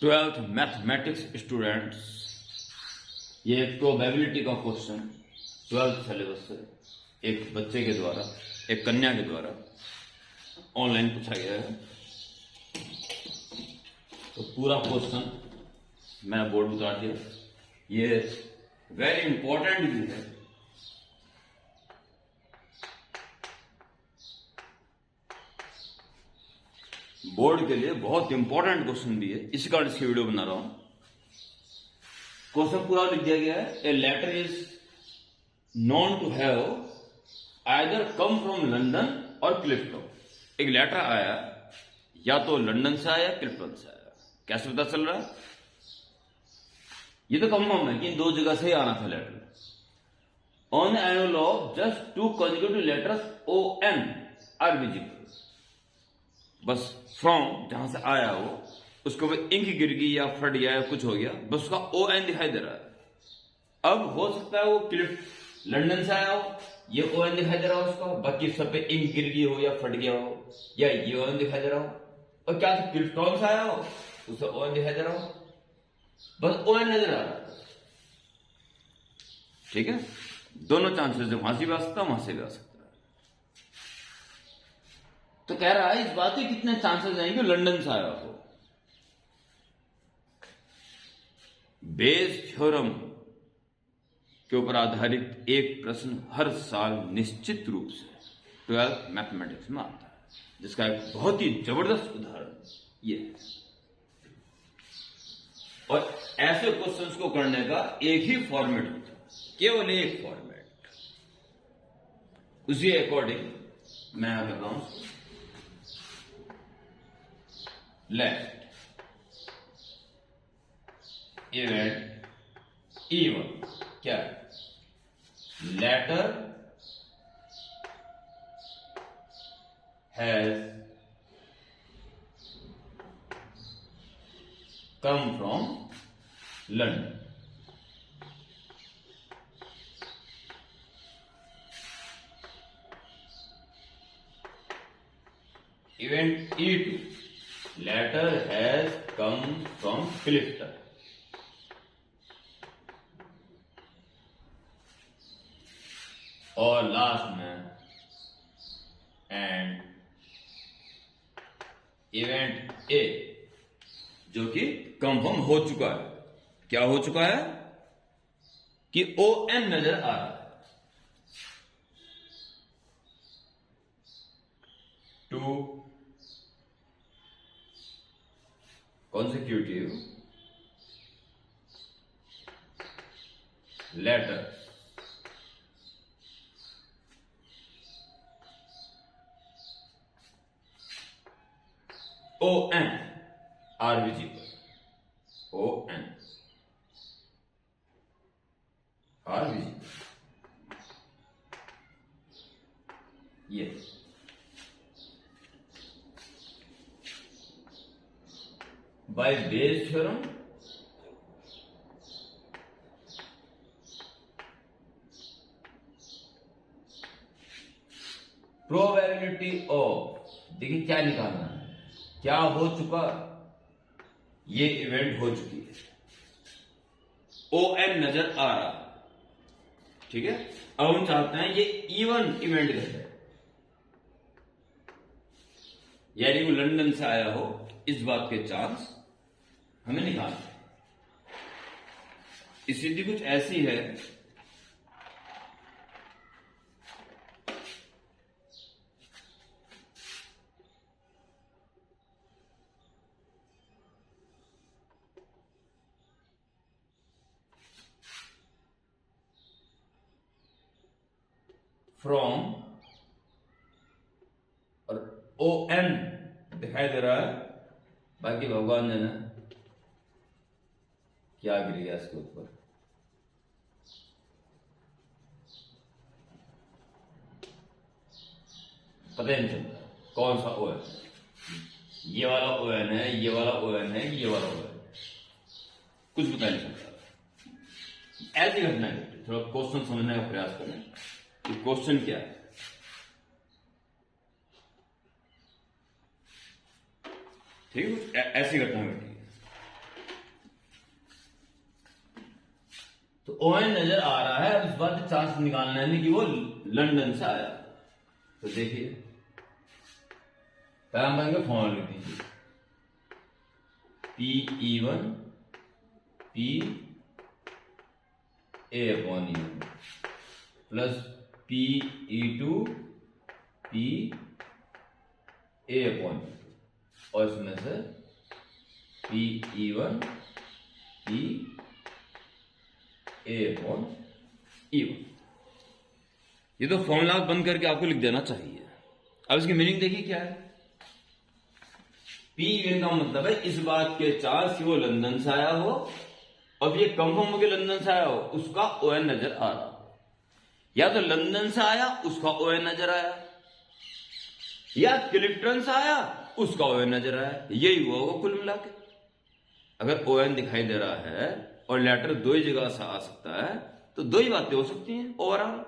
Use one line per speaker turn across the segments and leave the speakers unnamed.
Twelfth mathematics students, ये एक probability का क्वेश्चन 12th सिलेबस से एक बच्चे के द्वारा, एक कन्या के द्वारा ऑनलाइन पूछा गया है। तो पूरा क्वेश्चन मैंने बोर्ड में उतार दिया। ये वेरी इंपॉर्टेंट भी है। बोर्ड के लिए बहुत इंपॉर्टेंट क्वेश्चन भी है, इसी कारण इसकी वीडियो बना रहा हूं। क्वेश्चन पूरा लिख दिया गया है। A letter is known to have either come from London और क्लिफ्टन। एक लेटर आया, या तो लंदन से आया क्लिफ्टन से आया। कैसे पता चल रहा है? ये तो कंफर्म है कि इन दो जगह से ही आना था letter. On annual of just two consecutive letters O N R visible. बस फ्रॉम जहां से आया वो, उसके ऊपर इंक गिर गई या फट गया या कुछ हो गया, बस उसका ओ एन दिखाई दे रहा है। अब हो सकता है वो क्लिफ्ट लंदन से आया हो, ये ओ एन दिखाई दे रहा हो उसका, बाकी सब पे इंक गिर गई हो या फट गया हो, या ये ओ एन दिखाई दे रहा हो। और क्या तो क्लिफ्टन से आया हो, उसे ओ एन दिखाई दे रहा हो, बस ओ एन नजर आ रहा है। ठीक है, दोनों चांसेस है, वहां से भी आ सकता है, वहां से भी आ सकता है। तो कह रहा है इस बात के कितने चांसेस हैं कि लंदन से आया हो। बेस थ्योरम के ऊपर आधारित एक प्रश्न हर साल निश्चित रूप से 12th मैथमेटिक्स में आता है, जिसका एक बहुत ही जबरदस्त उदाहरण ये है। और ऐसे क्वेश्चंस को करने का एक ही फॉर्मेट होता है, केवल एक फॉर्मेट। उसी अकॉर्डिंग मैं कर रहा हूं। लेट इवेंट E1 क्या है? Letter has come from London. Event E2, letter has come from Clifton. और लास्ट में एंड इवेंट ए, जो कि कंफर्म हो चुका है। क्या हो चुका है? कि ओ एन नजर आ रहा है। Two consecutive letters O N are visible. O N are visible. Yes. By Bayes theorem, probability of, देखिए क्या निकालना है, क्या हो चुका, ये इवेंट हो चुकी है, ओ एन नजर आ रहा। ठीक है, अब हम चाहते हैं ये इवन इवेंट है, यानी वो लंदन से आया हो, इस बात के चांस हमें निकालना है। स्थिति कुछ ऐसी है, फ्रॉम और ओ एन दिखाई दे रहा है, बाकी भगवान ने ना क्या गिर गया इसके ऊपर, पता ही नहीं चलता कौन सा ओ एन, ये वाला ओ एन है, ये वाला ओ एन है, ये वाला ओ एन, कुछ पता नहीं चलता। ऐसी घटना है, थोड़ा क्वेश्चन समझने का प्रयास करें कि क्वेश्चन क्या है। ठीक है, ऐसी घटना घटी है। तो ON नजर आ रहा है। अब इस बात का चांस निकालना है कि वो लंदन से आया। तो देखिए पहले हम कहेंगे फॉर्मूला लिख दीजिए, PE1 P A/E1 plus PE2 P A/E2 और इसमें से PE1 P A/E1। ये तो फॉर्मूला बंद करके आपको लिख देना चाहिए। अब इसकी मीनिंग देखिए क्या है। PE1 का मतलब है इस बात के चांस कि वो लंदन से आया हो। अब ये कंफर्म हो कि लंदन से आया हो, उसका ON नजर आ रहा हो। या तो लंदन से आया उसका ON नजर आया, या क्लिफ्टन से आया उसका ON नजर आया। यही हुआ होगा कुल मिला के। अगर ON दिखाई दे रहा है और लेटर दो ही जगह से आ सकता है तो दो ही बातें हो सकती हैं ओवरऑल।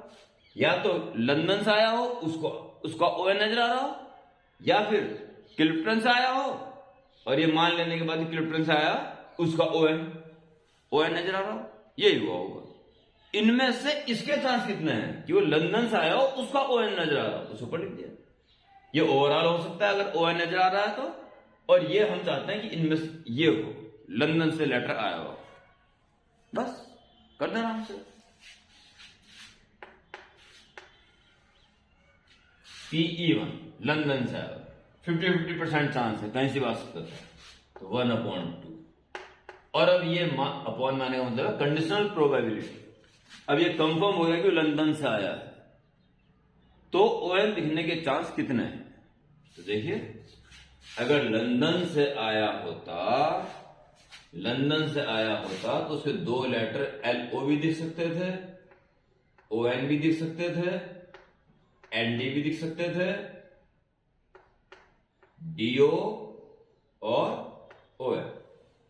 या तो लंदन से आया हो उसका ON नजर आ रहा हो, या फिर क्लिफ्टन से आया हो और ये मान लेने के बाद क्लिफ्टन से आया उसका ON नजर आ रहा हो। यही हुआ होगा। इनमें से इसके चांस कितने हैं कि वो लंदन से आया हो उसका ON नजर आ रहा हो, तो ऊपर लिख दिया। ये ओवरऑल हो सकता है अगर ON नजर आ रहा है तो, और ये हम चाहते हैं कि इनमें से ये हो लंदन से लेटर आया हो। बस कर देना आराम से। PE1 लंदन से आया, 50-50% चांस है, कहीं से भी आ सकता है, तो 1/2। और अब ये अपॉन माने का मतलब है कंडीशनल प्रोबेबिलिटी। अब ये कंफर्म हो गया कि लंदन से आया है, तो ON दिखने के चांस कितने हैं। तो देखिए अगर लंदन से आया होता तो उसके दो लेटर LO भी दिख सकते थे, ON भी दिख सकते थे, ND भी दिख सकते थे, DO और ON।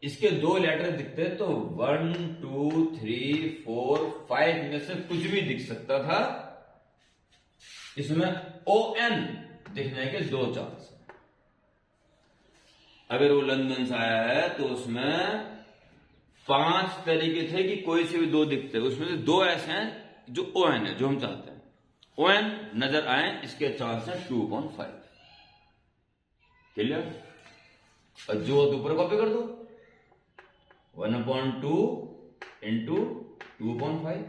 इसके दो लेटर दिखते तो 1 2 3 4 5 में से कुछ भी दिख सकता था। इसमें ON दिखने के दो चांस हैं। अगर वो लंदन से आया है तो उसमें 5 तरीके थे कि कोई से भी दो दिखते, उसमें से दो ऐसे हैं जो ON है, जो हम चाहते हैं ON नजर आए, इसके चांस है 2/5। क्लियर। और जो ऊपर कॉपी कर दो, 1/2 इंटू 2/5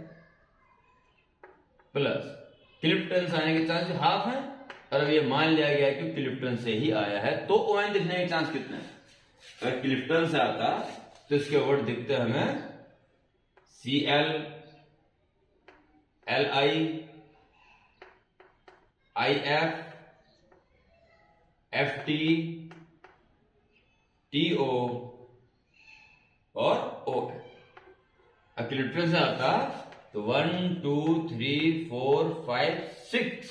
प्लस क्लिफ्टन से आने के चांस हाफ है। और अब ये मान लिया गया कि क्लिफ्टन से ही आया है, तो ON दिखने के चांस कितने हैं। अगर क्लिफ्टन से आता तो इसके वर्ड दिखते हमें CL, LI, IF, FT, TO और ON। क्लिफ्टन से आता तो 1 2 3 4 5 6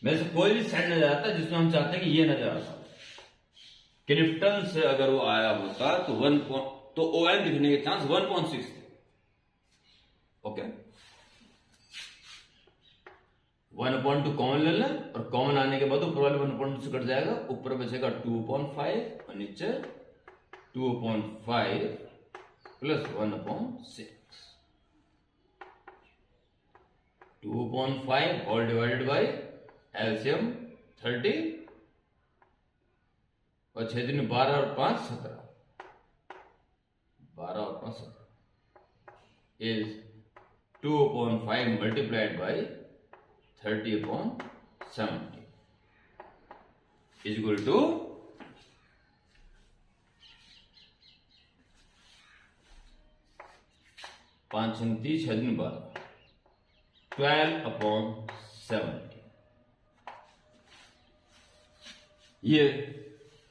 में से कोई भी सेट नजर आता जिसमें हम चाहते हैं कि ये नजर आता। क्लिफ्टन से अगर वो आया होता तो ON दिखने के चांस 1/6 थे। ओके, 1/2 कॉमन ले लें और कॉमन आने के बाद ऊपर वाले 1/2 से कट जाएगा, ऊपर बचेगा 2/5 और नीचे 2/5 plus 1/6। 2/5 all divided by LCM 30 और 6 दिन 12 और 5 17, 12 और 5 17 is 2/5 multiplied by 30/70 is equal to 5 30 6 दिन 12, 12/70। ये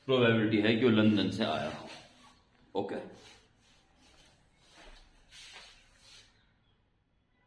प्रोबेबिलिटी है कि वो लंदन से आया हो। ओके।